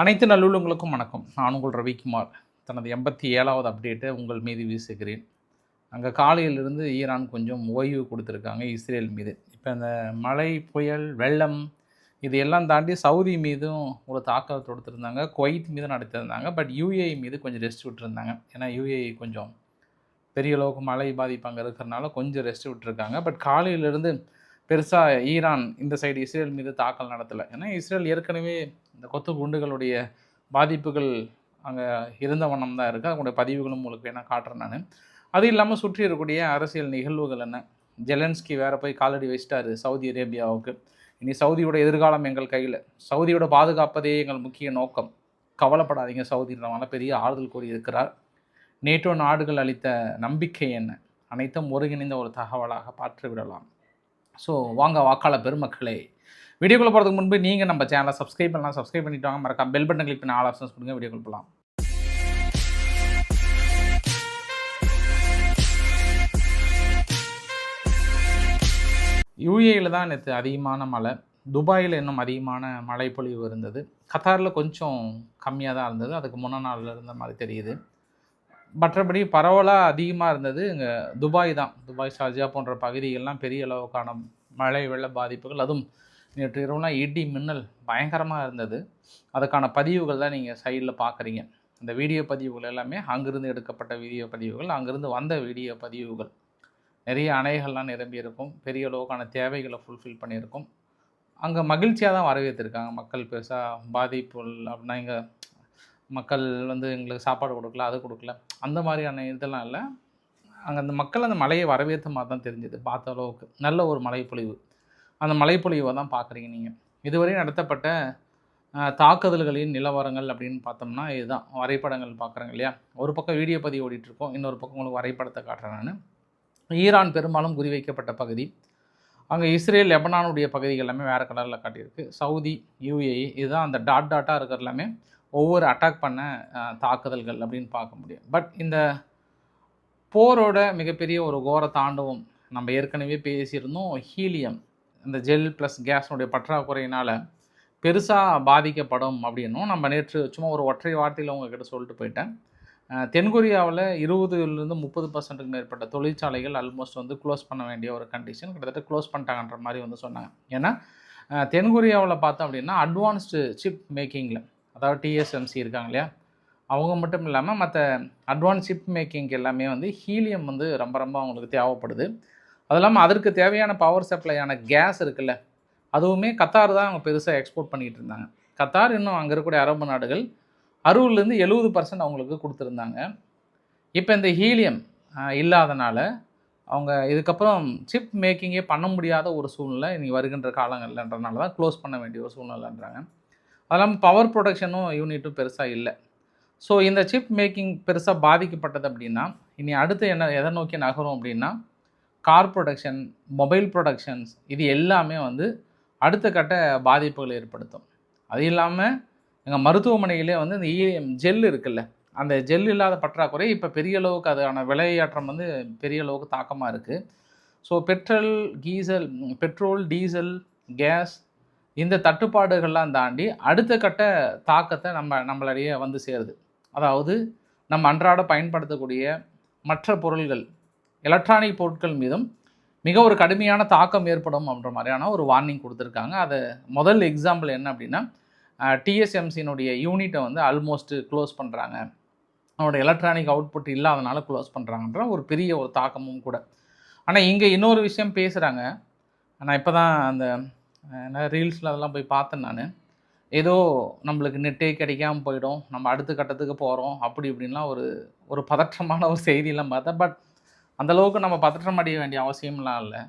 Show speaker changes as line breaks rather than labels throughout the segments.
அனைத்து நல்லுள்ளங்களுக்கும் வணக்கம். நான் உங்கள் ரவிக்குமார். தனது 87வது அப்டேட்டை உங்கள் மீது வீசுகிறேன். அங்கே காலையிலிருந்து ஈரான் கொஞ்சம் ஓய்வு கொடுத்துருக்காங்க இஸ்ரேல் மீது. இப்போ இந்த மழை, புயல், வெள்ளம் இது எல்லாம் தாண்டி சவுதி மீதும் ஒரு தாக்குதல் தொடுத்துருந்தாங்க. குவைத் மீதும் நடத்தியிருந்தாங்க. பட் யுஏஇ மீது கொஞ்சம் ரெஸ்ட் விட்டுருந்தாங்க. ஏன்னா யுஏஇ கொஞ்சம் பெரிய அளவுக்கு மழை பாதிப்பு அங்கே இருக்கிறனால கொஞ்சம் ரெஸ்ட் விட்டுருக்காங்க. பட் காலையிலேருந்து பெருசாக ஈரான் இந்த சைடு இஸ்ரேல் மீது தாக்கல் நடத்தலை. ஏன்னா இஸ்ரேல் ஏற்கனவே இந்த கொத்து குண்டுகளுடைய பாதிப்புகள் அங்கே இருந்த வண்ணம் தான் இருக்குது. அதனுடைய பதிவுகளும் உங்களுக்கு வேணால் காட்டுறேன் நான். அது இல்லாமல் சுற்றி இருக்கக்கூடிய அரசியல் நிகழ்வுகள் என்ன, ஜெலன்ஸ்கி வேறு போய் காலடி வச்சிட்டாரு சவுதி அரேபியாவுக்கு. இனி சவுதியோட எதிர்காலம் எங்கள் கையில், சவுதியோட பாதுகாப்பதே எங்கள் முக்கிய நோக்கம், கவலைப்படாதீங்க சவுதின்றவங்க பெரிய ஆறுதல் கூறியிருக்கிறார். நேட்டோ நாடுகள் அளித்த நம்பிக்கை என்ன, அனைத்தும் ஒருங்கிணைந்த ஒரு தகவலாக பார்த்து விடலாம். ஸோ வாங்க வாக்காளர் பெருமக்களே, வீடியோக்குள்ளே போகிறதுக்கு முன்பு நீங்கள் நம்ம சேனலை சப்ஸ்கிரைப் பண்ணலாம். சப்ஸ்கிரைப் பண்ணிட்டு வாங்க. மறக்காம பெல் பட்டன் கிளிக் பண்ணி ஆல் ஆப்ஷன்ஸ் கொடுங்க. வீடியோக்குள்ள போகலாம். யுஏயில் தான் நேற்று அதிகமான மழை, துபாயில் இன்னும் அதிகமான மழை பொழிவு இருந்தது. கத்தாரில் கொஞ்சம் கம்மியாக தான் இருந்தது, அதுக்கு முன்ன நாளில் இருந்த மாதிரி தெரியுது. மற்றபடி பரவலாக அதிகமாக இருந்தது இங்கே துபாய் தான். துபாய், ஷார்ஜா போன்ற பகுதிகள்லாம் பெரிய அளவுக்கான மழை வெள்ள பாதிப்புகள், அதுவும் நேற்று இரவுலாம் இடி மின்னல் பயங்கரமாக இருந்தது. அதுக்கான பதிவுகள் தான் நீங்கள் சைடில் பார்க்குறீங்க. இந்த வீடியோ பதிவுகள் எல்லாமே அங்கிருந்து எடுக்கப்பட்ட வீடியோ பதிவுகள், அங்கிருந்து வந்த வீடியோ பதிவுகள். நிறைய அணைகள்லாம் நிரம்பி இருக்கும், பெரிய அளவுக்கான தேவைகளை ஃபுல்ஃபில் பண்ணியிருக்கும். அங்கே மகிழ்ச்சியாக தான் வரவேற்றிருக்காங்க மக்கள். பெருசாக பாதிப்புகள் அப்படின்னா இங்கே மக்கள் எங்களுக்கு சாப்பாடு கொடுக்கல, அது கொடுக்கல, அந்த மாதிரியான இதெல்லாம் இல்லை. அங்கே அந்த மக்கள் அந்த மழையை வரவேற்ற மாதிரி தான் தெரிஞ்சுது. பார்த்த அளவுக்கு நல்ல ஒரு மழைப்பொழிவு, அந்த மழைப்பொழிவை தான் பார்க்குறீங்க நீங்கள். இதுவரை நடத்தப்பட்ட தாக்குதல்களின் நிலவரங்கள் அப்படின்னு பார்த்தோம்னா இதுதான் வரைபடங்கள் பார்க்குறேங்க இல்லையா. ஒரு பக்கம் வீடியோ பதிவு ஓடிட்டுருக்கோம், இன்னொரு பக்கம் உங்களுக்கு வரைபடத்தை காட்டுறேன் நான். ஈரான் பெரும்பாலும் குறிவைக்கப்பட்ட பகுதி. அங்கே இஸ்ரேல், லெபனானுடைய பகுதிகள் எல்லாமே வேறு கலரில் காட்டியிருக்கு. சவுதி, யுஏஇ இதுதான் அந்த டாட்டாக இருக்கிற எல்லாமே ஒவ்வொரு அட்டாக் பண்ண தாக்குதல்கள் அப்படின்னு பார்க்க முடியும். பட் இந்த போரோட மிகப்பெரிய ஒரு கோர தாண்டவம் நம்ம ஏற்கனவே பேசியிருந்தோம். ஹீலியம், இந்த ஜெல் ப்ளஸ் கேஸனுடைய பற்றாக்குறையினால் பெருசாக பாதிக்கப்படும் அப்படின்னும் நம்ம நேற்று சும்மா ஒரு ஒற்றை வார்த்தையில் உங்ககிட்ட சொல்லிட்டு போயிட்டேன். தென்கொரியாவில் 20-30% மேற்பட்ட தொழிற்சாலைகள் ஆல்மோஸ்ட் க்ளோஸ் பண்ண வேண்டிய ஒரு கண்டிஷன், கிட்டத்தட்ட க்ளோஸ் பண்ணிட்டாங்கன்ற மாதிரி சொன்னாங்க. ஏன்னா தென்கொரியாவில் பார்த்தோம் அப்படின்னா அட்வான்ஸ்டு சிப் மேக்கிங்கில், அதாவது டிஎஸ்எம்சி இருக்காங்க இல்லையா, அவங்க மட்டும் இல்லாமல் மற்ற அட்வான்ஸ் சிப் மேக்கிங் எல்லாமே ஹீலியம் ரொம்ப ரொம்ப அவங்களுக்கு தேவைப்படுது. அது இல்லாமல் அதற்கு தேவையான பவர் சப்ளையான கேஸ் இருக்குல்ல, அதுவுமே கத்தார் தான் அவங்க பெருசாக எக்ஸ்போர்ட் பண்ணிகிட்டு இருந்தாங்க. கத்தார் இன்னும் அங்கே இருக்கக்கூடிய அரபு நாடுகள் 60-70% அவங்களுக்கு கொடுத்துருந்தாங்க. இப்போ இந்த ஹீலியம் இல்லாதனால அவங்க இதுக்கப்புறம் சிப் மேக்கிங்கே பண்ண முடியாத ஒரு சூழ்நிலை இனி வருகின்ற காலங்கள்ன்றனால தான் க்ளோஸ் பண்ண வேண்டிய ஒரு சூழ்நிலைன்றாங்க. அது இல்லாமல் பவர் ப்ரொடக்ஷனும் யூனிட்டும் பெருசாக இல்லை. ஸோ இந்த சிப் மேக்கிங் பெருசாக பாதிக்கப்பட்டது அப்படின்னா இனி அடுத்து எதை நோக்கி நகரும் அப்படின்னா கார் ப்ரொடக்ஷன், மொபைல் ப்ரொடக்ஷன்ஸ் இது எல்லாமே அடுத்த கட்ட பாதிப்புகள் ஏற்படுத்தும். அது இல்லாமல் எங்கள் மருத்துவமனையிலே இந்த ஜெல் இருக்குல்ல, அந்த ஜெல் இல்லாத பற்றாக்குறை இப்போ பெரிய அளவுக்கு அதுக்கான விலையேற்றம் பெரிய அளவுக்கு தாக்கமாக இருக்குது. ஸோ பெட்ரோல், டீசல், கேஸ் இந்த தட்டுப்பாடுகள்லாம் தாண்டி அடுத்த கட்ட தாக்கத்தை நம்மளிடையே சேருது. அதாவது நம்ம அன்றாட பயன்படுத்தக்கூடிய மற்ற பொருள்கள், எலக்ட்ரானிக் பொருட்கள் மீதும் மிக ஒரு கடுமையான தாக்கம் ஏற்படும் அப்படின்ற மாதிரியான ஒரு வார்னிங் கொடுத்துருக்காங்க. அது முதல் எக்ஸாம்பிள் என்ன அப்படின்னா டிஎஸ்எம்சியினுடைய யூனிட்டை ஆல்மோஸ்ட் க்ளோஸ் பண்ணுறாங்க. அவனோட எலக்ட்ரானிக் அவுட்புட் இல்லாதனால க்ளோஸ் பண்ணுறாங்கன்ற ஒரு பெரிய ஒரு தாக்கமும் கூட. ஆனால் இங்கே இன்னொரு விஷயம் பேசுகிறாங்க. நான் இப்போ தான் அந்த ரீல்ஸில் அதெல்லாம் போய் பார்த்தேன். நான் ஏதோ நம்மளுக்கு நெட்டே கிடைக்காமல் போயிடும், நம்ம அடுத்த கட்டத்துக்கு போகிறோம் அப்படி இப்படின்லாம் ஒரு பதற்றமான ஒரு செய்தியெல்லாம் பார்த்தேன். பட் அந்தளவுக்கு நம்ம பதற்றம் அடைய வேண்டிய அவசியம்லாம் இல்லை.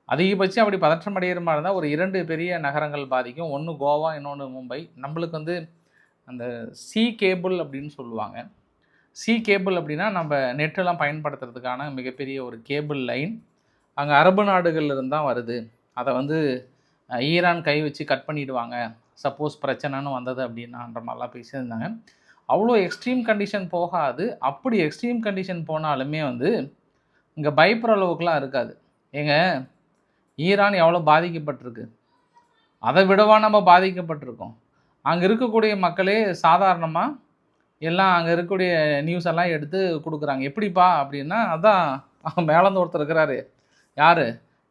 அதிகபட்சம் அப்படி பதற்றம் அடைகிற மாதிரி இருந்தால் ஒரு 2 பெரிய நகரங்கள் பாதிக்கும். ஒன்று கோவா, இன்னொன்று மும்பை. நம்மளுக்கு அந்த சி கேபிள் அப்படின்னு சொல்லுவாங்க. சி கேபிள் அப்படின்னா நம்ம நெட்டெல்லாம் பயன்படுத்துறதுக்கான மிகப்பெரிய ஒரு கேபிள் லைன் அங்கே அரபு நாடுகளில் இருந்தால் வருது. அதை ஈரான் கை வச்சு கட் பண்ணிவிடுவாங்க சப்போஸ் பிரச்சனைன்னு வந்தது அப்படின்னான்ற மாதிரிலாம் பேசியிருந்தாங்க. அவ்வளோ எக்ஸ்ட்ரீம் கண்டிஷன் போகாது. அப்படி எக்ஸ்ட்ரீம் கண்டிஷன் போனாலுமே இங்கே பயப்படுற அளவுக்குலாம் இருக்காது. ஈரான் எவ்வளோ பாதிக்கப்பட்டிருக்கு, அதை விடவா நம்ம பாதிக்கப்பட்டிருக்கோம். அங்கே இருக்கக்கூடிய மக்களே சாதாரணமாக எல்லாம் அங்கே இருக்கக்கூடிய நியூஸ் எல்லாம் எடுத்து கொடுக்குறாங்க. எப்படிப்பா அப்படின்னா, அதான் மேலேருந்து ஒருத்தர் இருக்கிறாரு, யார்,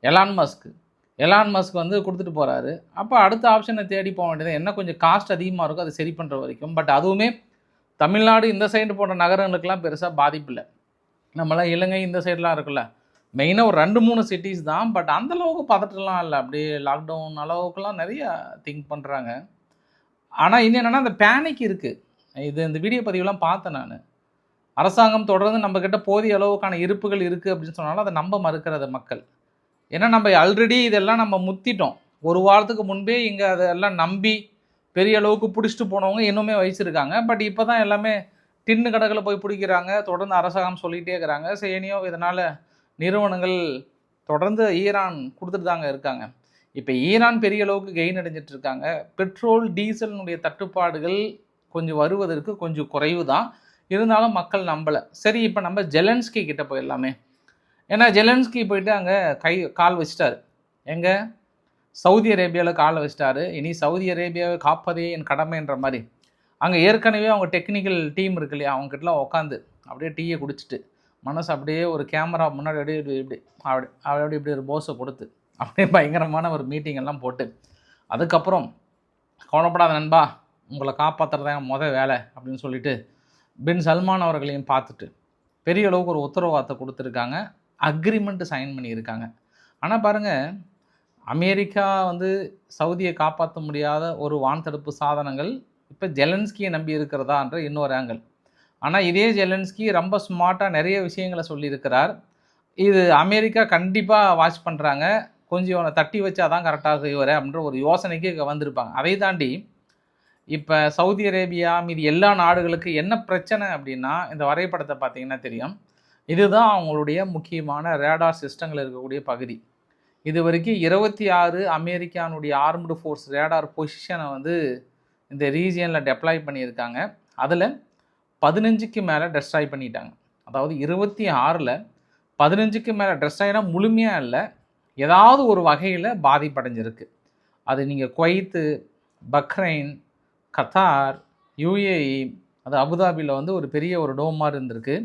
எலான் மஸ்க் வந்து கொடுத்துட்டு போகிறாரு. அப்போ அடுத்த ஆப்ஷனை தேடி போக வேண்டியது, என்ன கொஞ்சம் காஸ்ட் அதிகமாக இருக்கும் அதை சரி பண்ணுற வரைக்கும். பட் அதுவுமே தமிழ்நாடு இந்த சைடு போன்ற நகரங்களுக்கெல்லாம் பெருசாக பாதிப்பு இல்லை. நம்மளாம் இலங்கை இந்த சைடெலாம் இருக்குல்ல, மெயினாக ஒரு 2-3 சிட்டிஸ் தான். பட் அந்தளவுக்கு பதட்டலாம் இல்லை. அப்படியே லாக்டவுன் அளவுக்குலாம் நிறையா திங்க் பண்ணுறாங்க. ஆனால் இன்னும் என்னென்னா, அந்த பேனிக் இருக்குது. இந்த வீடியோ பதிவுலாம் பார்த்தேன் நான். அரசாங்கம் தொடர்ந்து நம்மக்கிட்ட போதிய அளவுக்கான இருப்புகள் இருக்குது அப்படின்னு சொன்னாலும் அதை நம்ப மறுக்கிறது மக்கள். ஏன்னா நம்ம ஆல்ரெடி இதெல்லாம் நம்ம முத்திட்டோம். ஒரு வாரத்துக்கு முன்பே இங்கே அதெல்லாம் நம்பி பெரிய அளவுக்கு பிடிச்சிட்டு போனவங்க இன்னுமே வச்சிருக்காங்க. பட் இப்போ தான் எல்லாமே டின்னு கடைகளில் போய் பிடிக்கிறாங்க. தொடர்ந்து அரசாங்கம் சொல்லிகிட்டே இருக்கிறாங்க. சேனியோ இதனால் நிறுவனங்கள் தொடர்ந்து ஈரான் கொடுத்துட்டு தாங்க இருக்காங்க. இப்போ ஈரான் பெரிய அளவுக்கு கெயின் அடைஞ்சிட்டு இருக்காங்க. பெட்ரோல் டீசலினுடைய தட்டுப்பாடுகள் கொஞ்சம் வருவதற்கு கொஞ்சம் குறைவு தான். இருந்தாலும் மக்கள் நம்பலை. சரி, இப்போ நம்ம ஜெலன்ஸ்கி கிட்டே போயிடலாமே. ஏன்னா ஜெலன்ஸ்கி போயிட்டு அங்கே கால் வச்சிட்டாரு. எங்கே, சவுதி அரேபியாவில் காலை வச்சிட்டாரு. இனி சவுதி அரேபியாவை காப்பதே என் கடமைன்ற மாதிரி அங்கே ஏற்கனவே அவங்க டெக்னிக்கல் டீம் இருக்கு இல்லையா, அவங்ககிட்டலாம் உட்காந்து அப்படியே டீயை குடிச்சிட்டு மனசு அப்படியே ஒரு கேமரா முன்னாடி அப்படி இப்படி ஒரு போஸை கொடுத்து அப்படியே பயங்கரமான ஒரு மீட்டிங் எல்லாம் போட்டு, அதுக்கப்புறம் கவலைப்படாத நண்பா, உங்களை காப்பாற்றுறதான் முதல் வேலை அப்படின்னு சொல்லிட்டு பின் சல்மான் அவர்களையும் பார்த்துட்டு பெரிய அளவுக்கு ஒரு உத்தரவாதத்தை கொடுத்துருக்காங்க. அக்ரிமெண்ட்டு சைன் பண்ணியிருக்காங்க. ஆனால் பாருங்கள், அமெரிக்கா வந்து சவுதியை காப்பாற்ற முடியாத ஒரு வான்தடுப்பு சாதனங்கள் இப்போ ஜெலன்ஸ்கியை நம்பி இருக்கிறதான்ற இன்னொரு ஆங்கிள். ஆனால் இதே ஜெலன்ஸ்கி ரொம்ப ஸ்மார்ட்டாக நிறைய விஷயங்களை சொல்லியிருக்கிறார். இது அமெரிக்கா கண்டிப்பாக வாட்ச் பண்ணுறாங்க, கொஞ்சம் இவனை தட்டி வச்சா தான் கரெக்டாக செய்வார் அப்படின்ற ஒரு யோசனைக்கு வந்திருப்பாங்க. அதை தாண்டி இப்போ சவுதி அரேபியா மீது எல்லா நாடுகளுக்கு என்ன பிரச்சனை அப்படின்னா, இந்த வரைபடத்தை பார்த்தீங்கன்னா தெரியும், இதுதான் அவங்களுடைய முக்கியமான ரேடார் சிஸ்டங்கள் இருக்கக்கூடிய பகுதி. இது வரைக்கும் 26 அமெரிக்கானுடைய ஆர்ம்டு ஃபோர்ஸ் ரேடார் பொசிஷனை வந்து இந்த ரீஜியனில் டெப்ளாய் பண்ணியிருக்காங்க. அதில் 15க்கு மேலே டெஸ்ட்ராய் பண்ணிட்டாங்க. அதாவது 26ல் 15க்கு மேலே டெஸ்ட்ராய்னா முழுமையாக இல்லை, ஏதாவது ஒரு வகையில் பாதிப்படைஞ்சிருக்கு. அது நீங்கள் குவைத்து, பக்ரைன், கத்தார், யுஏஇ, அது அபுதாபியில் வந்து ஒரு பெரிய ஒரு டோம் மாதிரி இருந்திருக்கு.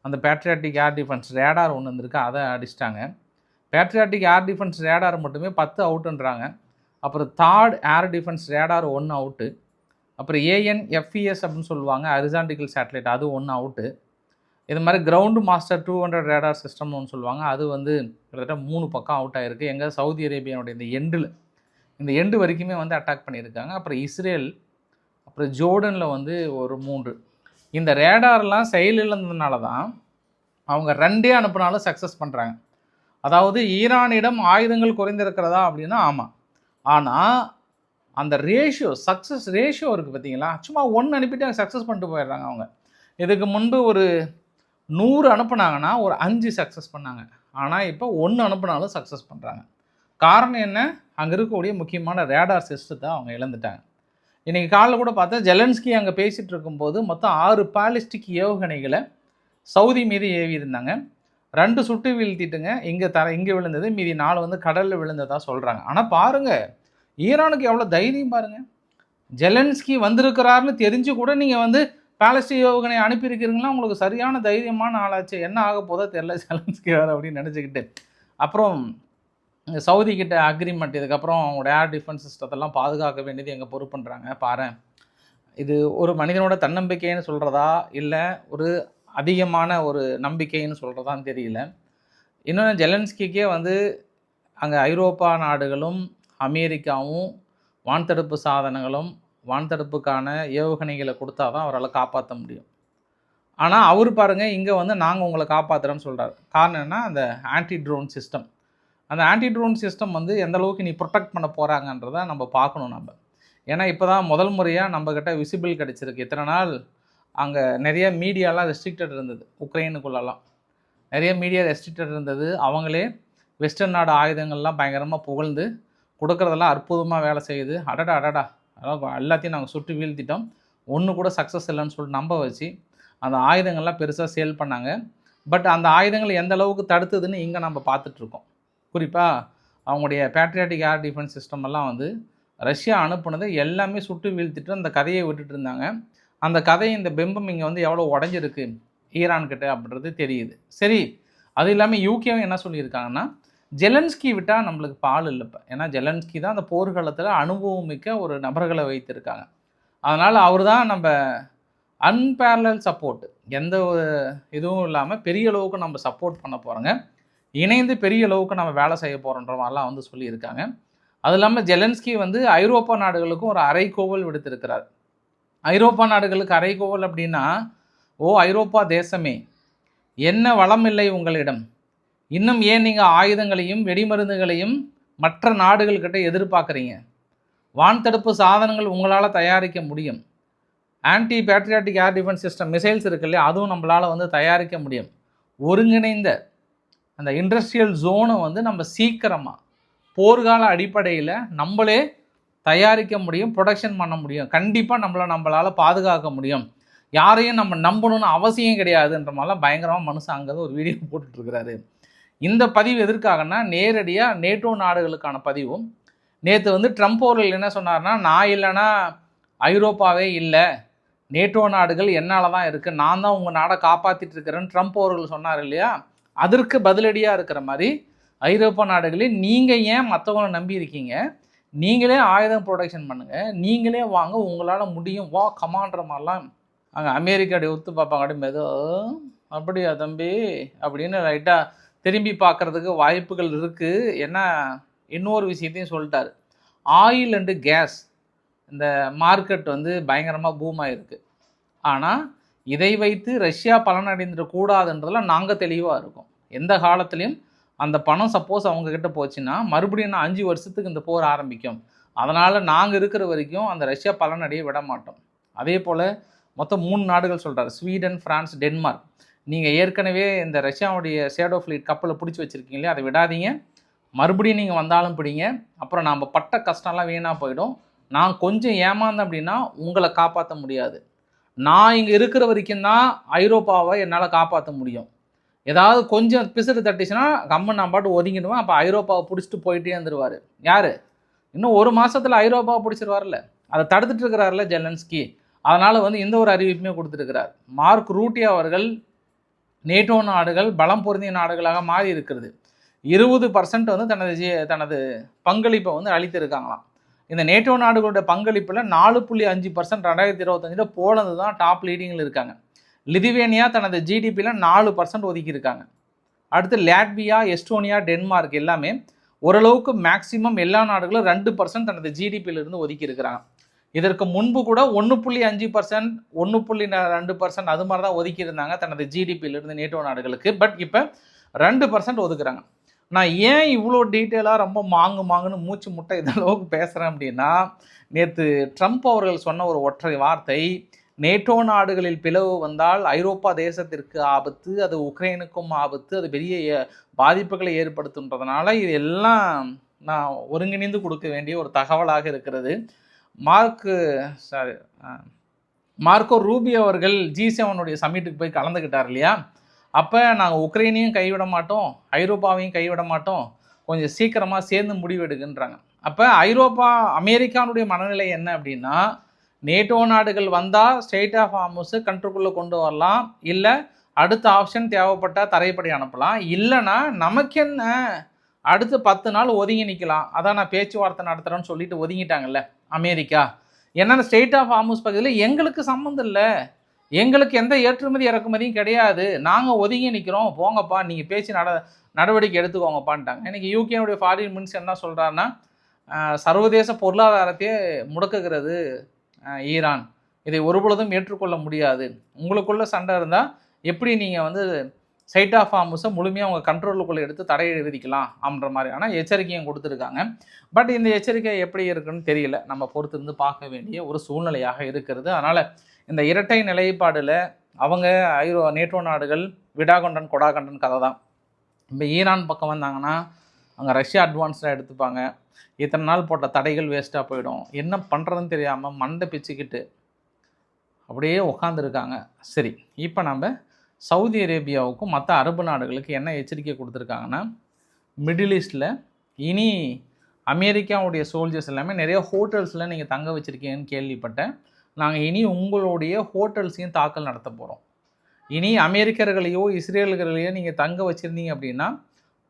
அந்த பேட்ரியாட்டிக் ஏர் டிஃபென்ஸ் ரேடார் ஒன்று இருந்திருக்கு, அதை அடிச்சிட்டாங்க. பேட்ரியாட்டிக் ஏர் டிஃபென்ஸ் ரேடார் மட்டுமே 10 அவுட்டுன்றாங்க. அப்புறம் third air defence radar 1 out. அப்புறம் ஏஎன்எஃப்இஎஸ் அப்படின்னு சொல்லுவாங்க, ஹரிசான்டிக்கல் சேட்டலைட், அது 1 அவுட்டு. இது மாதிரி கிரவுண்டு மாஸ்டர் 200 ரேடார் சிஸ்டம்னு ஒன்று சொல்லுவாங்க, அது வந்து கிட்டத்தட்ட 3 பக்கம் அவுட் ஆகிருக்கு. எங்கள் சவுதி அரேபியாவுடைய இந்த எண்டு வரைக்குமே வந்து அட்டாக் பண்ணியிருக்காங்க. அப்புறம் இஸ்ரேல், அப்புறம் ஜோர்டனில் வந்து ஒரு 3. இந்த ரேடார்லாம் செயலிழந்ததுனால தான் அவங்க 2 அனுப்புனாலும் சக்ஸஸ் பண்ணுறாங்க. அதாவது ஈரானிடம் ஆயுதங்கள் குறைந்திருக்கிறதா அப்படின்னா ஆமாம். ஆனால் அந்த சக்ஸஸ் ரேஷியோ இருக்குது பார்த்தீங்களா, சும்மா 1 அனுப்பிட்டு சக்ஸஸ் பண்ணிட்டு போயிடுறாங்க அவங்க. இதுக்கு முன்பு ஒரு 100 அனுப்புனாங்கன்னா ஒரு 5 சக்ஸஸ் பண்ணாங்க. ஆனால் இப்போ 1 அனுப்புனாலும் சக்ஸஸ் பண்ணுறாங்க. காரணம் என்ன, அங்கே இருக்கக்கூடிய முக்கியமான ரேடார் சிஸ்டத்தை அவங்க இழந்துட்டாங்க. இன்றைக்கி காலையில் கூட பார்த்தா ஜெலன்ஸ்கி அங்கே பேசிகிட்டு இருக்கும்போது மொத்தம் 6 பாலிஸ்டிக் ஏவுகணைகளை சவுதி மீது ஏவி இருந்தாங்க. 2 சுட்டு வீழ்த்திட்டுங்க, இங்கே விழுந்தது, மீதி 4 வந்து கடலில் விழுந்ததாக சொல்கிறாங்க. ஆனால் பாருங்கள், ஈரானுக்கு எவ்வளோ தைரியம் பாருங்கள். ஜெலன்ஸ்கி வந்திருக்கிறாருன்னு தெரிஞ்சு கூட நீங்கள் வந்து பாலஸ்டீன் ஏவுகணை அனுப்பியிருக்கிறீங்களா, உங்களுக்கு சரியான தைரியமான ஆளாச்சு, என்ன ஆக போதோ தெரில ஜெலன்ஸ்கி வேறு அப்படின்னு நினச்சிக்கிட்டு. அப்புறம் சவுதி கிட்ட அக்ரிமெண்ட், இதுக்கப்புறம் அவங்களோட ஏர் டிஃபென்ஸ் சிஸ்டத்தெல்லாம் பாதுகாக்க வேண்டியது எங்கள் பொறுப்புன்றாங்க. பாரு, இது ஒரு மனிதனோட தன்னம்பிக்கைன்னு சொல்கிறதா இல்லை ஒரு அதிகமான ஒரு நம்பிக்கைன்னு சொல்கிறதான்னு தெரியல. இன்னொன்று, ஜெலன்ஸ்கிக்கே வந்து அங்கே ஐரோப்பா நாடுகளும் அமெரிக்காவும் வான்தடுப்பு சாதனங்களும் வான்தடுப்புக்கான ஏவுகணைகளை கொடுத்தா தான் அவரால் காப்பாற்ற முடியும். ஆனால் அவர் பாருங்கள், இங்கே வந்து நாங்கள் உங்களை காப்பாற்றுறோன்னு சொல்கிறார். காரணம் என்ன, அந்த ஆன்டி ட்ரோன் சிஸ்டம். அந்த ஆன்டி ட்ரோன் சிஸ்டம் வந்து எந்த அளவுக்கு நீ ப்ரொடெக்ட் பண்ண போகிறாங்கன்றதை நம்ம பார்க்கணும் நம்ம. ஏன்னா இப்போ தான் முதல் முறையாக நம்மக்கிட்ட விசிபிள் கிடச்சிருக்கு. இத்தனை நாள் அங்கே நிறைய மீடியாலாம் ரெஸ்ட்ரிக்டட் இருந்தது, உக்ரைனுக்குள்ளெல்லாம் நிறைய மீடியா ரெஸ்ட்ரிக்டட் இருந்தது. அவங்களே வெஸ்டர்ன் நாடு ஆயுதங்கள்லாம் பயங்கரமாக புகழ்ந்து கொடுக்குறதெல்லாம் அற்புதமாக வேலை செய்யுது, அடடா அதெல்லாம் எல்லாத்தையும் நாங்கள் சுட்டு வீழ்த்திட்டோம், ஒன்று கூட சக்ஸஸ் இல்லைன்னு சொல்லிட்டு நம்ப வச்சு அந்த ஆயுதங்கள்லாம் பெருசாக சேல் பண்ணாங்க. பட் அந்த ஆயுதங்கள் எந்த அளவுக்கு தடுத்ததுன்னு இங்கே நம்ம பார்த்துட்ருக்கோம். குறிப்பாக அவங்களுடைய பேட்ரியாட்டிக் ஏர் டிஃபென்ஸ் சிஸ்டம் எல்லாம் வந்து ரஷ்யா அனுப்புனதை எல்லாமே சுட்டு வீழ்த்திட்டு அந்த கதையை விட்டுட்டு இருந்தாங்க. அந்த கதை இந்த பிம்பம் இங்கே வந்து எவ்வளோ உடஞ்சிருக்கு ஈரான்கிட்ட அப்படின்றது தெரியுது. சரி, அது இல்லாமல் யூகேவும் என்ன சொல்லியிருக்காங்கன்னா, ஜெலன்ஸ்கி விட்டால் நம்மளுக்கு பால் இல்லை இப்போ. ஏன்னா ஜெலன்ஸ்கி தான் அந்த போர்க்காலத்தில் அனுபவம் மிக்க ஒரு நபர்களை வைத்திருக்காங்க. அதனால் அவர் தான் நம்ம அன்பேரலல் சப்போர்ட், எந்த ஒரு இதுவும் இல்லாமல் பெரிய அளவுக்கு நம்ம சப்போர்ட் பண்ண போகிறோங்க, இணைந்து பெரிய அளவுக்கு நம்ம வேலை செய்ய போகிறோன்ற மாதிரிலாம் வந்து சொல்லியிருக்காங்க. அது இல்லாமல் ஜெலன்ஸ்கி வந்து ஐரோப்பா நாடுகளுக்கும் ஒரு அறைகோவல் விடுத்திருக்கிறார். ஐரோப்பா நாடுகளுக்கு அறைகோவல் அப்படின்னா, ஓ ஐரோப்பா தேசமே, என்ன வளம் இல்லை உங்களிடம், இன்னும் ஏன் நீங்கள் ஆயுதங்களையும் வெடிமருந்துகளையும் மற்ற நாடுகள்கிட்ட எதிர்பார்க்குறீங்க? வான் தடுப்பு சாதனங்கள் உங்களால் தயாரிக்க முடியும், anti patriotic air defence system missiles இருக்கு இல்லையா, அதுவும் நம்மளால் வந்து தயாரிக்க முடியும். ஒருங்கிணைந்த அந்த இண்டஸ்ட்ரியல் ஜோனை வந்து நம்ம சீக்கிரமாக போர்க்கால அடிப்படையில் நம்மளே தயாரிக்க முடியும், ப்ரொடக்ஷன் பண்ண முடியும். கண்டிப்பாக நம்மளால் பாதுகாக்க முடியும். யாரையும் நம்ம நம்பணும்னு அவசியம் கிடையாதுன்ற மாதிரிலாம் பயங்கரமாக மனுஷன் அங்கே ஒரு வீடியோ போட்டுட்ருக்கிறாரு. இந்த பதிவு எதற்காகனா, நேரடியாக நேட்டோ நாடுகளுக்கான பதிவும். நேற்று வந்து ட்ரம்ப் அவர்கள் என்ன சொன்னார்னா, நான் இல்லைன்னா ஐரோப்பாவே இல்லை, நேட்டோ நாடுகள் என்னால் தான் இருக்குது, நான் தான் உங்கள் நாடை காப்பாற்றிட்டு இருக்கிறேன்னு ட்ரம்ப் அவர்கள் சொன்னார் இல்லையா, அதற்கு பதிலடியாக இருக்கிற மாதிரி ஐரோப்பா நாடுகளில் நீங்கள் ஏன் மற்றவங்களை நம்பி இருக்கீங்க, நீங்களே ஆயுதம் ப்ரொடக்ஷன் பண்ணுங்கள், நீங்களே வாங்க, உங்களால் முடியும், வா கமான்ற மாதிரிலாம் அங்கே அமெரிக்காடி ஒத்து பார்ப்பாங்க. அப்படி மெதோ அப்படியா தம்பி அப்படின்னு லைட்டாக திரும்பி பார்க்குறதுக்கு வாய்ப்புகள் இருக்குது. ஏன்னா இன்னொரு விஷயத்தையும் சொல்லிட்டார், ஆயில் அண்டு கேஸ் இந்த மார்க்கெட் வந்து பயங்கரமாக பூமாக இருக்குது, ஆனால் இதை வைத்து ரஷ்யா பலனடைந்துடக்கூடாதுன்றதில் நாங்கள் தெளிவாக இருக்கோம். எந்த காலத்துலேயும் அந்த பணம் சப்போஸ் அவங்கக்கிட்ட போச்சுன்னா மறுபடியும் 5 வருஷத்துக்கு இந்த போர் ஆரம்பிக்கும். அதனால் நாங்கள் இருக்கிற வரைக்கும் அந்த ரஷ்யா பலனடைய விட மாட்டோம். அதே போல் மொத்தம் 3 நாடுகள் சொல்கிறார், ஸ்வீடன், ஃப்ரான்ஸ், டென்மார்க். நீங்கள் ஏற்கனவே இந்த ரஷ்யாவுடைய ஷேடோ ஃப்ளீட் கப்பலை பிடிச்சி வச்சுருக்கீங்களே, அதை விடாதீங்க, மறுபடியும் நீங்கள் வந்தாலும் பிடிங்க, அப்புறம் நாம் பட்ட கஷ்டம்லாம் வீணாக போயிடும். நான் கொஞ்சம் ஏமாந்தேன் அப்படின்னா உங்களை காப்பாற்ற முடியாது. நான் இங்கே இருக்கிற வரைக்கும் தான் ஐரோப்பாவை என்னால் காப்பாற்ற முடியும். ஏதாவது கொஞ்சம் பிசுறு தட்டிச்சுன்னா கம்மன் நான் பாட்டு ஒதுங்கிடுவேன். அப்போ ஐரோப்பாவை பிடிச்சிட்டு போயிட்டே இருந்துருவார். யார்? இன்னும் 1 மாதத்தில் ஐரோப்பாவை பிடிச்சிருவார்ல, அதை தடுத்துட்டு இருக்கிறார்ல ஜெலன்ஸ்கி. அதனால் வந்து இந்த ஒரு அறிவிப்புமே கொடுத்துருக்கிறார். மார்க் ரூட்டி அவர்கள் நேட்டோ நாடுகள் பலம் பொருந்திய நாடுகளாக மாறி இருக்கிறது, 20% வந்து தனது பங்களிப்பை வந்து அளித்திருக்காங்களாம். இந்த நேட்டோ நாடுகளுடைய பங்களிப்பில் 4.5% 2025 போலந்து தான் டாப் லீடிங்கில் இருக்காங்க. லிதுவேனியா தனது ஜிடிபியில் 4% ஒதுக்கியிருக்காங்க. அடுத்து லாட்வியா, எஸ்டோனியா, டென்மார்க் எல்லாமே ஓரளவுக்கு மேக்சிமம் எல்லா நாடுகளும் 2% தனது ஜிடிபியிலிருந்து ஒதுக்கியிருக்கிறாங்க. இதற்கு முன்பு கூட 1.5%, 1.2% அது மாதிரி தான் ஒதுக்கியிருந்தாங்க தனது ஜிடிபியிலிருந்து நேட்டோ நாடுகளுக்கு. பட் இப்போ 2% ஒதுக்குறாங்க. நான் ஏன் இவ்வளோ டீட்டெயிலாக ரொம்ப மாங்குன்னு மூச்சு முட்டை இதளவுக்கு பேசுகிறேன் அப்படின்னா, நேற்று ட்ரம்ப் அவர்கள் சொன்ன ஒரு ஒற்றை வார்த்தை, நேட்டோ நாடுகளில் பிளவு வந்தால் ஐரோப்பா தேசத்திற்கு ஆபத்து, அது உக்ரைனுக்கும் ஆபத்து, அது பெரிய பாதிப்புகளை ஏற்படுத்துன்றதுனால இது எல்லாம் நான் ஒருங்கிணைந்து கொடுக்க வேண்டிய ஒரு தகவலாக இருக்கிறது. மார்க்கோ ரூபியோ அவர்கள் G7 சமிட்டுக்கு போய் கலந்துக்கிட்டார் இல்லையா, அப்போ நாங்கள் உக்ரைனையும் கைவிட மாட்டோம், ஐரோப்பாவையும் கைவிட மாட்டோம், கொஞ்சம் சீக்கிரமாக சேர்ந்து முடிவு எடுக்குன்றாங்க. அப்போ அமெரிக்கானுடைய மனநிலை என்ன அப்படின்னா, நேட்டோ நாடுகள் வந்தால் ஸ்டேட் ஆஃப் ஹார்முஸை கண்ட்ரோலுக்குள்ளே கொண்டு வரலாம், இல்லை அடுத்த ஆப்ஷன் தேவைப்பட்டால் தரைப்படை அனுப்பலாம், இல்லைன்னா நமக்கு என்ன அடுத்து 10 நாள் ஒதுங்கி நிற்கலாம், அதான் நான் பேச்சுவார்த்தை நடத்துகிறேன்னு சொல்லிட்டு ஒதுங்கிட்டாங்கல்ல அமெரிக்கா. ஏன்னா ஸ்டேட் ஆஃப் ஹார்முஸ் பகுதியில் எங்களுக்கு சம்மந்தம் இல்லை, எங்களுக்கு எந்த ஏற்றுமதி இறக்குமதியும் கிடையாது, நாங்கள் ஒதுங்கி நிற்கிறோம், போங்கப்பா நீங்கள் பேச்சு நடவடிக்கை எடுத்துக்கோங்கப்பான்ட்டாங்க. இன்றைக்கி யூகேனுடைய ஃபாரின் மினிஸ்டர் என்ன சொல்கிறாருன்னா, சர்வதேச பொருளாதாரத்தையே முடக்குகிறது ஈரான், இதை ஒருபொழுதும் ஏற்றுக்கொள்ள முடியாது, உங்களுக்குள்ள சண்டை இருந்தால் எப்படி நீங்கள் வந்து ஸ்டேட் ஆஃப் ஹார்முஸை முழுமையாக அவங்க கண்ட்ரோலுக்குள்ளே எடுத்து தடையை விதிக்கலாம் அப்படின்ற மாதிரியான எச்சரிக்கையும் கொடுத்துருக்காங்க. பட் இந்த எச்சரிக்கை எப்படி இருக்குன்னு தெரியல, நம்ம பொறுத்திருந்து பார்க்க வேண்டிய ஒரு சூழ்நிலையாக இருக்கிறது. அதனால் இந்த இரட்டை நிலைப்பாடில் அவங்க நேட்டோ நாடுகள் விடாகொண்டன் கொடாகண்டன் கதை தான். இப்போ ஈரான் பக்கம் வந்தாங்கன்னா அங்கே ரஷ்யா அட்வான்ஸ்டாக எடுத்துப்பாங்க, இத்தனை நாள் போட்ட தடைகள் வேஸ்ட்டாக போயிடும், என்ன பண்ணுறதுன்னு தெரியாமல் மண்டை பிச்சுக்கிட்டு அப்படியே உட்காந்துருக்காங்க. சரி, இப்போ நம்ம சவுதி அரேபியாவுக்கும் மற்ற அரபு நாடுகளுக்கு என்ன எச்சரிக்கை கொடுத்துருக்காங்கன்னா, மிடில் ஈஸ்டில் இனி அமெரிக்காவுடைய சோல்ஜர்ஸ் எல்லாமே நிறைய ஹோட்டல்ஸில் நீங்கள் தங்க வச்சுருக்கீங்கன்னு கேள்விப்பட்டேன். நாங்கள் இனி உங்களுடைய ஹோட்டல்ஸையும் தாக்கல் நடத்த போகிறோம். இனி அமெரிக்கர்களையோ இஸ்ரேல்களையோ நீங்கள் தங்க வச்சுருந்தீங்க அப்படின்னா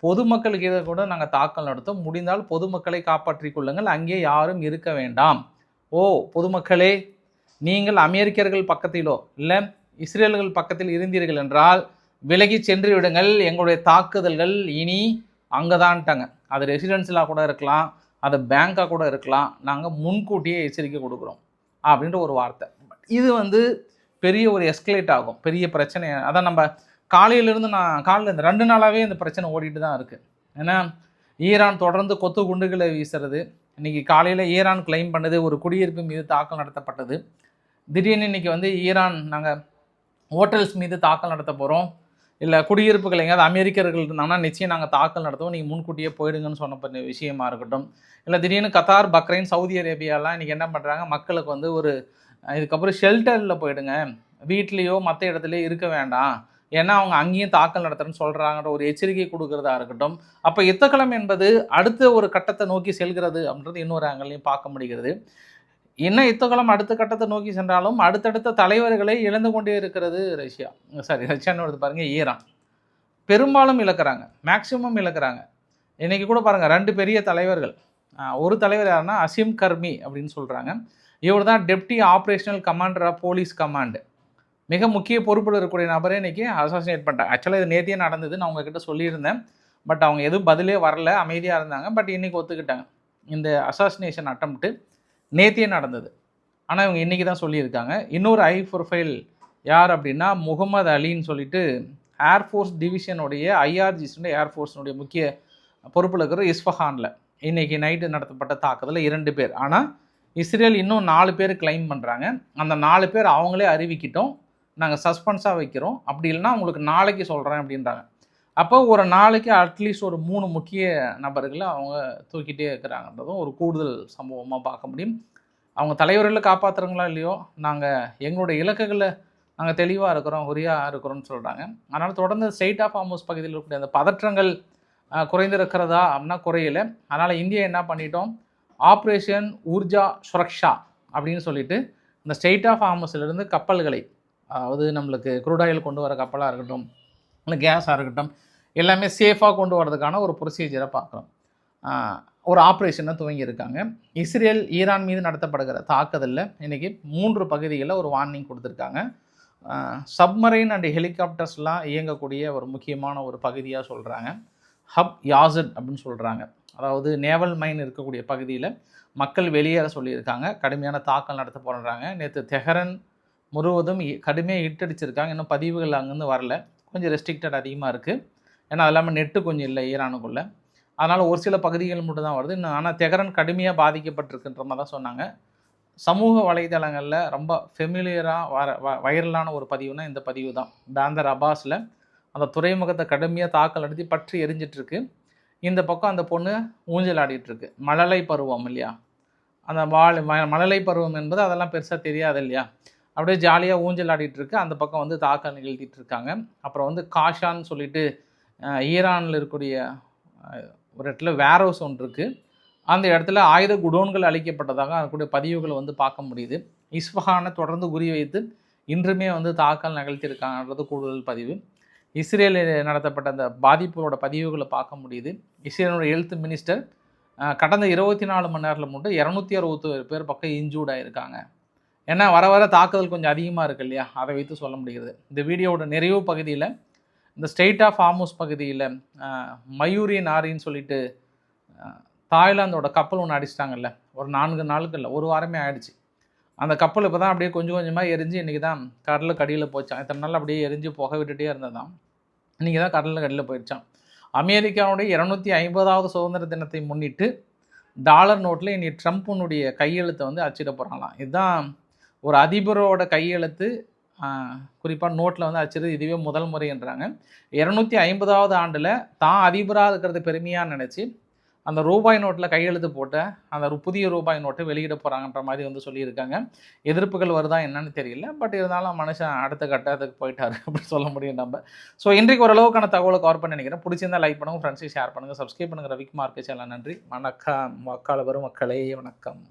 பொதுமக்களுக்கு இதை கூட நாங்கள் தாக்கல் நடத்தும். முடிந்தால் பொதுமக்களை காப்பாற்றிக் கொள்ளுங்கள், அங்கே யாரும் இருக்க வேண்டாம். பொதுமக்களே, நீங்கள் அமெரிக்கர்கள் பக்கத்திலோ இல்லை இஸ்ரேல்கள் பக்கத்தில் இருந்தீர்கள் என்றால் விலகி சென்று விடுங்கள். எங்களுடைய தாக்குதல்கள் இனி அங்கே தான்ட்டாங்க. அது ரெசிடென்சியலாக கூட இருக்கலாம், அது பேங்காக கூட இருக்கலாம். நாங்கள் முன்கூட்டியே எச்சரிக்கை கொடுக்குறோம் அப்படின்ற ஒரு வார்த்தை. இது பெரிய ஒரு எஸ்கலேட் ஆகும், பெரிய பிரச்சனை. அதான் நம்ம காலையிலேருந்து காலையில் இந்த 2 நாளாகவே இந்த பிரச்சனை ஓடிட்டு தான் இருக்குது. ஏன்னா ஈரான் தொடர்ந்து கொத்து குண்டுகளை வீசுறது. இன்றைக்கி காலையில் ஈரான் கிளைம் பண்ணது ஒரு குடியிருப்பு மீது தாக்கல் நடத்தப்பட்டது. திடீர்னு இன்றைக்கி ஈரான் நாங்கள் ஹோட்டல்ஸ் மீது தாக்கல் நடத்த போகிறோம், இல்லை குடியிருப்புகள் எங்கேயாவது அமெரிக்கர்கள் இருந்தாங்கன்னா நிச்சயம் நாங்கள் தாக்கல் நடத்துவோம், நீங்கள் முன்கூட்டியே போயிடுங்கன்னு சொன்ன விஷயமா இருக்கட்டும். இல்லை திடீர்னு கத்தார், பக்ரைன், சவுதி அரேபியாலாம் இன்றைக்கி என்ன பண்ணுறாங்க, மக்களுக்கு ஒரு இதுக்கப்புறம் ஷெல்டரில் போயிடுங்க, வீட்லேயோ மற்ற இடத்துலையோ இருக்க வேண்டாம், ஏன்னா அவங்க அங்கேயும் தாக்கல் நடத்துறேன்னு சொல்கிறாங்கன்ற ஒரு எச்சரிக்கை கொடுக்குறதா இருக்கட்டும். அப்போ யுத்தக்களம் என்பது அடுத்த ஒரு கட்டத்தை நோக்கி செல்கிறது அப்படின்றது இன்னொரு ஆங்கிலையும் பார்க்க முடிகிறது. என்ன யுத்தக்களம் அடுத்த கட்டத்தை நோக்கி சென்றாலும் அடுத்தடுத்த தலைவர்களை இழந்து கொண்டே இருக்கிறது ரஷ்யான்னு பாருங்கள், ஈரான் பெரும்பாலும் இழக்கிறாங்க, மேக்சிமம் இழக்கிறாங்க. இன்றைக்கி கூட பாருங்கள் 2 பெரிய தலைவர்கள். ஒரு தலைவர் யாருன்னா அசிம் கர்மி அப்படின்னு சொல்கிறாங்க. இவர் தான் deputy operational commander of police command. மிக முக்கிய பொறுப்பில் இருக்கக்கூடிய நபரே இன்றைக்கி அசாசினேட் பண்ணிட்டாங்க. ஆக்சுவலாக இது நேத்தியே நடந்தது, நான் உங்ககிட்ட சொல்லியிருந்தேன். பட் அவங்க எதுவும் பதிலே வரல, அமைதியாக இருந்தாங்க. பட் இன்றைக்கி ஒத்துக்கிட்டாங்க. இந்த அசாசினேஷன் அட்டம்ப்ட்டு நேத்தியே நடந்தது, ஆனால் இவங்க இன்றைக்கி தான் சொல்லியிருக்காங்க. இன்னொரு ஹை ப்ரொஃபைல் யார் அப்படின்னா முகமது அலின்னு சொல்லிட்டு ஏர்ஃபோர்ஸ் டிவிஷனுடைய ஐஆர்ஜிஸுடைய ஏர்ஃபோர்ஸினுடைய முக்கிய பொறுப்பில் இருக்கிற இஸ்ஃபஹானில் இன்றைக்கி நைட்டு நடத்தப்பட்ட தாக்குதலில் 2 பேர். ஆனால் இஸ்ரேல் இன்னும் 4 பேர் கிளைம் பண்ணுறாங்க. அந்த 4 பேர் அவங்களே அறிவிக்கிட்டோம், நாங்கள் சஸ்பென்ஸாக வைக்கிறோம், அப்படி இல்லைனா உங்களுக்கு நாளைக்கு சொல்கிறேன் அப்படின்றாங்க. அப்போ ஒரு நாளைக்கு அட்லீஸ்ட் ஒரு 3 முக்கிய நபர்களை அவங்க தூக்கிட்டே இருக்கிறாங்கன்றதும் ஒரு கூடுதல் சம்பவமாக பார்க்க முடியும். அவங்க தலைவர்களை காப்பாற்றுறங்களா இல்லையோ, நாங்கள் எங்களுடைய இலக்குகளை நாங்கள் தெளிவாக இருக்கிறோம், உரியாக இருக்கிறோம்னு சொல்கிறாங்க. அதனால் தொடர்ந்து ஸ்ட்ரெய்ட் ஆஃப் ஹார்முஸ் பகுதியில் இருக்கக்கூடிய அந்த பதற்றங்கள் குறைந்திருக்கிறதா அப்படின்னா குறையலை. அதனால் இந்தியா என்ன பண்ணிட்டோம், ஆப்ரேஷன் ஊர்ஜா சுரக்ஷா அப்படின்னு சொல்லிட்டு இந்த ஸ்ட்ரெய்ட் ஆஃப் ஹார்முஸிலிருந்து கப்பல்களை, அதாவது நம்மளுக்கு க்ரூட் ஆயில் கொண்டு வர கப்பலாக இருக்கட்டும், இல்லை கேஸாக இருக்கட்டும், எல்லாமே சேஃபாக கொண்டு வரதுக்கான ஒரு ப்ரொசீஜரை பார்க்குறோம். ஒரு ஆப்ரேஷனை துவங்கியிருக்காங்க. இஸ்ரேல் ஈரான் மீது நடத்தப்படுகிற தாக்குதலில் இன்றைக்கி 3 பகுதிகளில் ஒரு வார்னிங் கொடுத்துருக்காங்க. சப்மரைன் அண்ட் ஹெலிகாப்டர்ஸ்லாம் இயங்கக்கூடிய ஒரு முக்கியமான ஒரு பகுதியாக சொல்கிறாங்க. ஹப் யாசட் அப்படின்னு சொல்கிறாங்க. அதாவது நேவல் மைன் இருக்கக்கூடிய பகுதியில் மக்கள் வெளியேற சொல்லியிருக்காங்க. கடுமையான தாக்கல் நடத்த போகிறாங்க. நேற்று தெஹரன் முழுவதும் கடுமையாக இட்டடிச்சிருக்காங்க. இன்னும் பதிவுகள் அங்கேருந்து வரல, கொஞ்சம் ரெஸ்ட்ரிக்டட் அதிகமாக இருக்குது. ஏன்னா அது இல்லாமல் நெட்டு கொஞ்சம் இல்லை ஈரானுக்குள்ளே, அதனால் ஒரு சில பகுதிகள் மட்டும் தான் வருது இன்னும். ஆனால் தெஹரன் கடுமையாக பாதிக்கப்பட்டிருக்குன்ற மாதிரி தான் சொன்னாங்க. சமூக வலைதளங்களில் ரொம்ப ஃபெமிலியராக வைரலான ஒரு பதிவுனா இந்த பதிவு தான். பேந்தர் அப்பாஸில் அந்த துறைமுகத்தை கடுமையாக தாக்கல் நடத்தி பற்றி எரிஞ்சிட்ருக்கு. இந்த பக்கம் அந்த பொண்ணு ஊஞ்சல் ஆடிட்டுருக்கு. மழலை பருவம் இல்லையா, அந்த மழலை பருவம் என்பது அதெல்லாம் பெருசாக தெரியாது இல்லையா, அப்படியே ஜாலியாக ஊஞ்சல் ஆடிட்டுருக்கு. அந்த பக்கம் தாக்கல் நிகழ்த்திட்டு இருக்காங்க. அப்புறம் காஷான்னு சொல்லிட்டு ஈரானில் இருக்கக்கூடிய ஒரு இடத்துல வேர் ஹவுஸ் ஒன்று இருக்குது. அந்த இடத்துல ஆயுத குடோன்கள் அளிக்கப்பட்டதாக அதற்குடைய பதிவுகளை பார்க்க முடியுது. இஸ்ஃபஹானை தொடர்ந்து குறி வைத்து இன்றுமே தாக்கல் நிகழ்த்தியிருக்காங்கன்றது கூடுதல் பதிவு. இஸ்ரேலில் நடத்தப்பட்ட அந்த பாதிப்புகளோட பதிவுகளை பார்க்க முடியுது. இஸ்ரேலோட ஹெல்த் மினிஸ்டர் கடந்த 24 மணி நேரத்தில் மட்டும் 261 பேர் பக்கம் இன்ஜூர்ட் ஆகியிருக்காங்க. ஏன்னா வர வர தாக்குதல் கொஞ்சம் அதிகமாக இருக்குது இல்லையா, அதை வைத்து சொல்ல முடிகிறது. இந்த வீடியோவோட நிறைவு பகுதியில் இந்த ஸ்ட்ரெய்ட் ஆஃப் ஹார்முஸ் பகுதியில் மயூரி நாரின்னு சொல்லிட்டு தாய்லாந்தோட கப்பல் ஒன்று அடிச்சிட்டாங்கல்ல, ஒரு 4 நாளுக்கு இல்லை, ஒரு வாரமே ஆயிடுச்சு. அந்த கப்பல் இப்போ தான் அப்படியே கொஞ்சம் கொஞ்சமாக எரிஞ்சு இன்றைக்கி தான் கடலுக்கு அடியில் போச்சான். இத்தனை நாள் அப்படியே எரிஞ்சு புகை விட்டுட்டே இருந்ததான், இன்றைக்கி தான் கடலுக்கு அடியில் போயிடுச்சான். அமெரிக்காவுடைய 250வது சுதந்திர தினத்தை முன்னிட்டு டாலர் நோட்டில் இனி ட்ரம்ப்புனுடைய கையெழுத்தை அச்சிட போகிறாங்களாம். இதுதான் ஒரு அதிபரோட கையெழுத்து குறிப்பாக நோட்டில் அச்சிடுறது இதுவே முதல் முறைன்றாங்க. 250வது ஆண்டில் தான் அதிபராக இருக்கிறது பெருமையாக நினச்சி அந்த ரூபாய் நோட்டில் கையெழுத்து போட்டு அந்த புதிய ரூபாய் நோட்டை வெளியிட போகிறாங்கன்ற மாதிரி வந்து சொல்லியிருக்காங்க. எதிர்ப்புகள் வருதா என்னன்னு தெரியல. பட் இருந்தாலும் மனுஷன் அடுத்த கட்டத்துக்கு போயிட்டாரு அப்படின்னு சொல்ல முடியும் நம்ம. ஸோ இன்றைக்கு ஓரளவுக்கான தகவலை கவர் பண்ணி நினைக்கிறேன். பிடிச்சிருந்தா லைக் பண்ணுங்கள், ஃப்ரெண்ட்ஸுக்கு ஷேர் பண்ணுங்கள், சப்ஸ்கிரைப் பண்ணுங்கள். ரவிக்குமார் சேனல். நன்றி, வணக்கம். வாக்காளர் வரும் மக்களே, வணக்கம்.